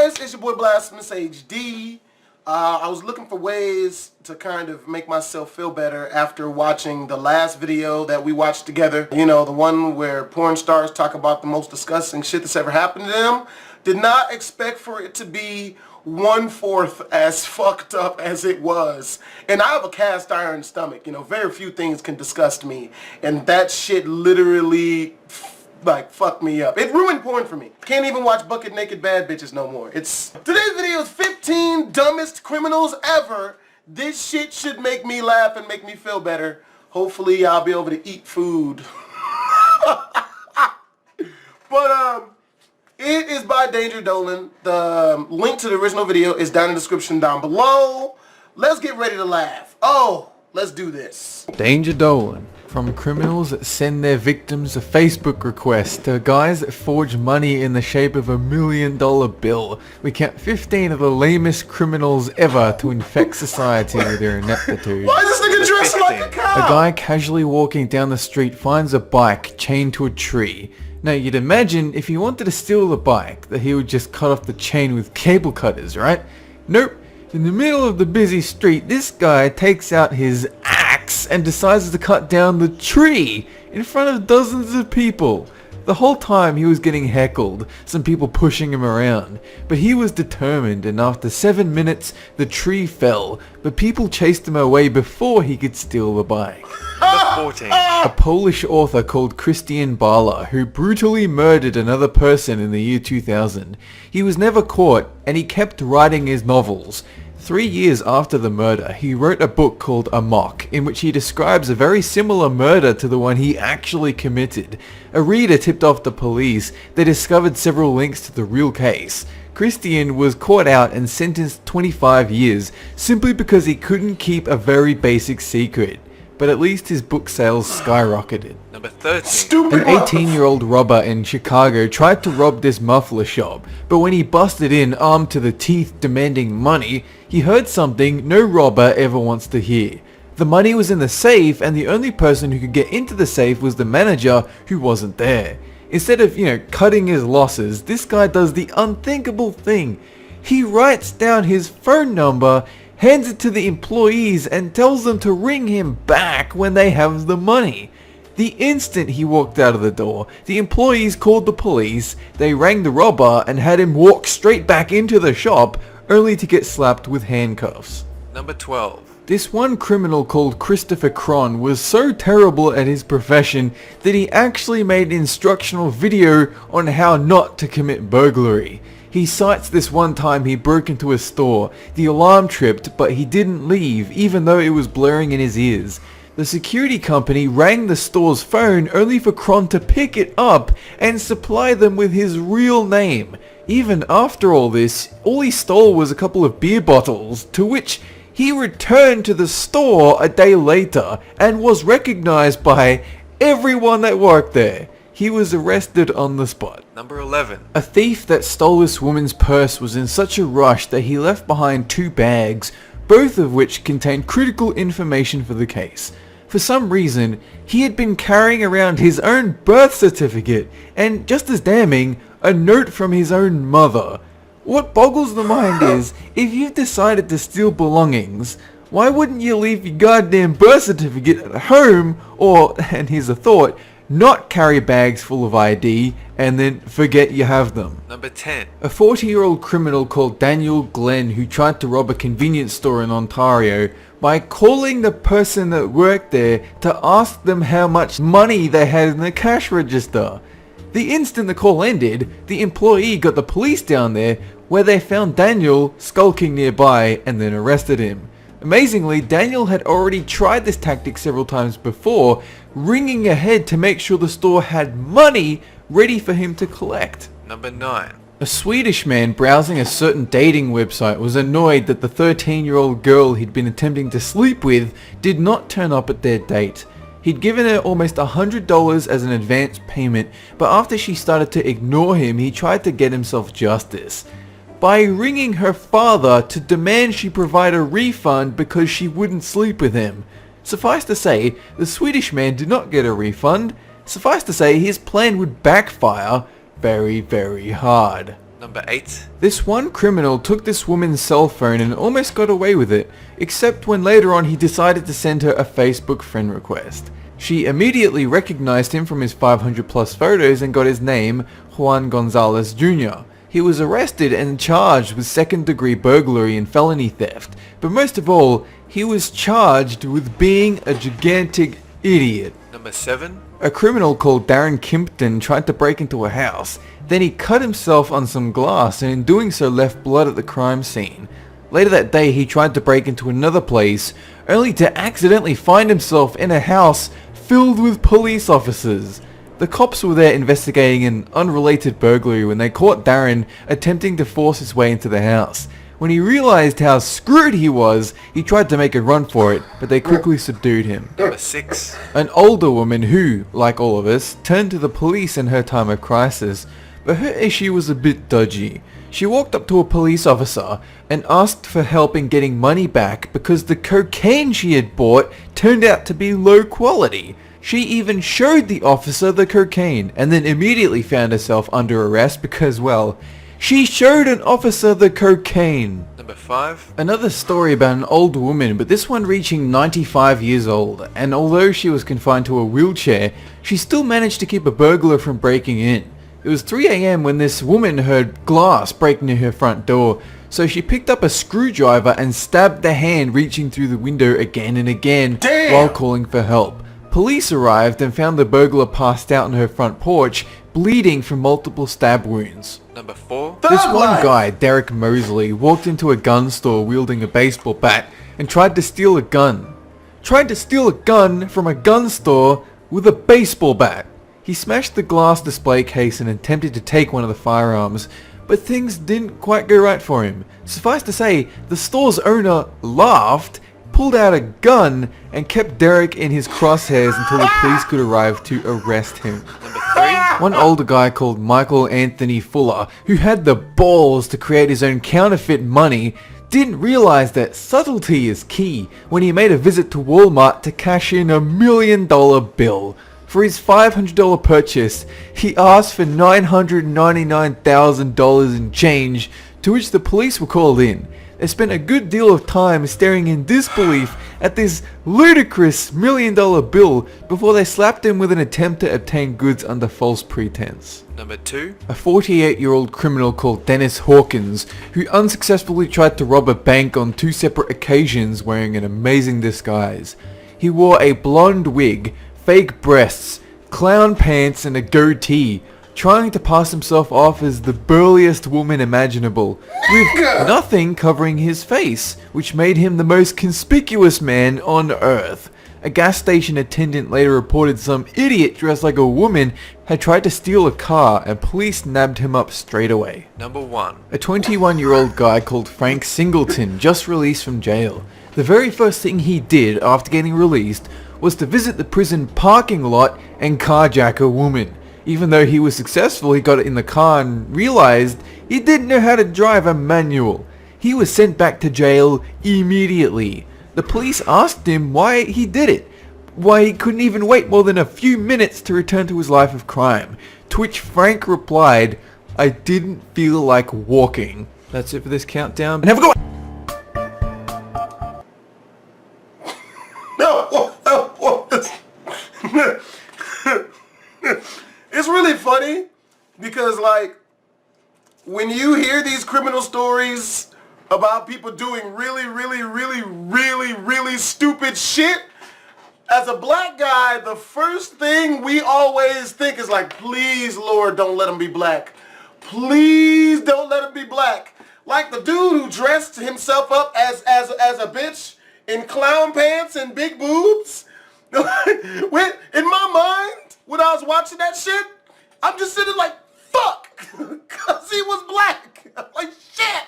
guys, it's your boy Blasphemous HD. I was looking for ways to kind of make myself feel better after watching the last video that we watched together. You know, the one where porn stars talk about the most disgusting shit that's ever happened to them. Did not expect for it to be 1/4 as fucked up as it was. And I have a cast iron stomach. You know, very few things can disgust me. And that shit literally like fucked me up. It ruined porn for me. Can't even watch bucket naked bad bitches no more. Today's video is 15 dumbest criminals ever. This shit should make me laugh and make me feel better. Hopefully I'll be able to eat food. But it is by Danger Dolan. The link to the original video is down in the description down below. Let's get ready to laugh. Oh, let's do this. Danger Dolan. From criminals that send their victims a Facebook request to guys that forge money in the shape of $1 million bill, we count 15 of the lamest criminals ever to infect society with their ineptitude. Why is this nigga dressed like a cow? A guy casually walking down the street finds a bike chained to a tree. Now you'd imagine if he wanted to steal the bike that he would just cut off the chain with cable cutters, right? Nope. In the middle of the busy street, this guy takes out his axe and decides to cut down the tree in front of dozens of people. The whole time he was getting heckled, some people pushing him around, but he was determined, and after 7 minutes the tree fell, but people chased him away before he could steal the bike. Number 14. A Polish author called Christian Bala, who brutally murdered another person in the year 2000. He was never caught, and he kept writing his novels. 3 years after the murder, he wrote a book called Amok, in which he describes a very similar murder to the one he actually committed. A reader tipped off the police. They discovered several links to the real case. Christian was caught out and sentenced 25 years, simply because he couldn't keep a very basic secret. But at least his book sales skyrocketed. Number 13. An 18-year-old robber in Chicago tried to rob this muffler shop, but when he busted in armed to the teeth demanding money, he heard something no robber ever wants to hear. The money was in the safe, and the only person who could get into the safe was the manager, who wasn't there. Instead of, cutting his losses, this guy does the unthinkable thing. He writes down his phone number, hands it to the employees, and tells them to ring him back when they have the money. The instant he walked out of the door, the employees called the police, they rang the robber and had him walk straight back into the shop, only to get slapped with handcuffs. Number 12. This one criminal called Christopher Cron was so terrible at his profession that he actually made an instructional video on how not to commit burglary. He cites this one time he broke into a store. The alarm tripped, but he didn't leave, even though it was blaring in his ears. The security company rang the store's phone only for Cron to pick it up and supply them with his real name. Even after all this, all he stole was a couple of beer bottles, to which he returned to the store a day later and was recognized by everyone that worked there. He was arrested on the spot. Number 11. A thief that stole this woman's purse was in such a rush that he left behind 2 bags, both of which contained critical information for the case. For some reason, he had been carrying around his own birth certificate, and just as damning, a note from his own mother. What boggles the mind is, if you've decided to steal belongings, why wouldn't you leave your goddamn birth certificate at home, or, and here's a thought, not carry bags full of ID and then forget you have them. Number 10. A 40-year-old criminal called Daniel Glenn, who tried to rob a convenience store in Ontario by calling the person that worked there to ask them how much money they had in the cash register. The instant the call ended, the employee got the police down there, where they found Daniel skulking nearby and then arrested him. Amazingly, Daniel had already tried this tactic several times before, ringing ahead to make sure the store had money ready for him to collect. Number 9. A Swedish man browsing a certain dating website was annoyed that the 13-year-old girl he'd been attempting to sleep with did not turn up at their date. He'd given her almost $100 as an advance payment, but after she started to ignore him, he tried to get himself justice by ringing her father to demand she provide a refund because she wouldn't sleep with him. Suffice to say, the Swedish man did not get a refund. Suffice to say, his plan would backfire very, very hard. Number 8. This one criminal took this woman's cell phone and almost got away with it, except when later on he decided to send her a Facebook friend request. She immediately recognized him from his 500 plus photos and got his name, Juan Gonzalez Jr. He was arrested and charged with second-degree burglary and felony theft, but most of all, he was charged with being a gigantic idiot. Number 7. A criminal called Darren Kimpton tried to break into a house, then he cut himself on some glass and in doing so left blood at the crime scene. Later that day he tried to break into another place, only to accidentally find himself in a house filled with police officers. The cops were there investigating an unrelated burglary when they caught Darren attempting to force his way into the house. When he realized how screwed he was, he tried to make a run for it, but they quickly subdued him. Number 6. An older woman who, like all of us, turned to the police in her time of crisis, but her issue was a bit dodgy. She walked up to a police officer and asked for help in getting money back because the cocaine she had bought turned out to be low quality. She even showed the officer the cocaine and then immediately found herself under arrest because, well, she showed an officer the cocaine. Number 5. Another story about an old woman, but this one reaching 95 years old, and although she was confined to a wheelchair, she still managed to keep a burglar from breaking in. It was 3 AM when this woman heard glass break near her front door, so she picked up a screwdriver and stabbed the hand reaching through the window again and again while calling for help. Police arrived and found the burglar passed out on her front porch, bleeding from multiple stab wounds. Number 4. This one guy, Derek Mosley, walked into a gun store wielding a baseball bat and tried to steal a gun. Tried to steal a gun from a gun store with a baseball bat. He smashed the glass display case and attempted to take one of the firearms, but things didn't quite go right for him. Suffice to say, the store's owner laughed, pulled out a gun, and kept Derek in his crosshairs until the police could arrive to arrest him. Number 3. One older guy called Michael Anthony Fuller, who had the balls to create his own counterfeit money, didn't realize that subtlety is key when he made a visit to Walmart to cash in $1 million bill. For his $500 purchase, he asked for $999,000 in change, to which the police were called in. They spent a good deal of time staring in disbelief at this ludicrous $1 million bill before they slapped him with an attempt to obtain goods under false pretense. Number 2. A 48-year-old criminal called Dennis Hawkins, who unsuccessfully tried to rob a bank on 2 separate occasions wearing an amazing disguise. He wore a blonde wig, fake breasts, clown pants and a goatee, trying to pass himself off as the burliest woman imaginable, with nothing covering his face, which made him the most conspicuous man on earth. A gas station attendant later reported some idiot dressed like a woman had tried to steal a car and police nabbed him up straight away. Number 1. A 21-year-old guy called Frank Singleton just released from jail. The very first thing he did after getting released was to visit the prison parking lot and carjack a woman. Even though he was successful, he got in the car and realized he didn't know how to drive a manual. He was sent back to jail immediately. The police asked him why he did it, why he couldn't even wait more than a few minutes to return to his life of crime, to which Frank replied, "I didn't feel like walking." That's it for this countdown, and have a good one! It's really funny because, like, when you hear these criminal stories about people doing really stupid shit, as a black guy, the first thing we always think is like, please, Lord, don't let him be black. Please don't let him be black. Like the dude who dressed himself up as a bitch in clown pants and big boobs. In my mind, when I was watching that shit, I'm just sitting like, fuck, because he was black. I'm like, shit.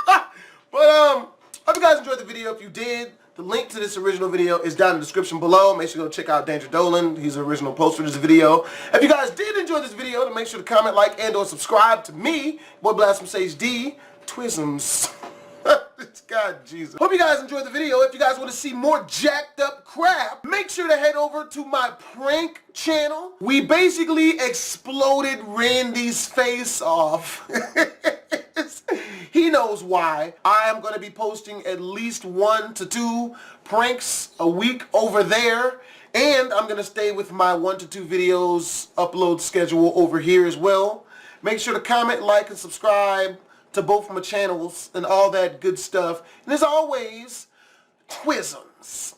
But hope you guys enjoyed the video. If you did, the link to this original video is down in the description below. Make sure to go check out Danger Dolan. He's the original post for this video. If you guys did enjoy this video, then make sure to comment, like, and or subscribe to me, Boy Blast from Sage D, Twisms. God, Jesus. Hope you guys enjoyed the video. If you guys want to see more jacked up crap, make sure to head over to my prank channel. We basically exploded Randy's face off. He knows why. I am going to be posting at least 1 to 2 pranks a week over there. And I'm going to stay with my 1 to 2 videos upload schedule over here as well. Make sure to comment, like, and subscribe to both my channels and all that good stuff. And as always, Twisms.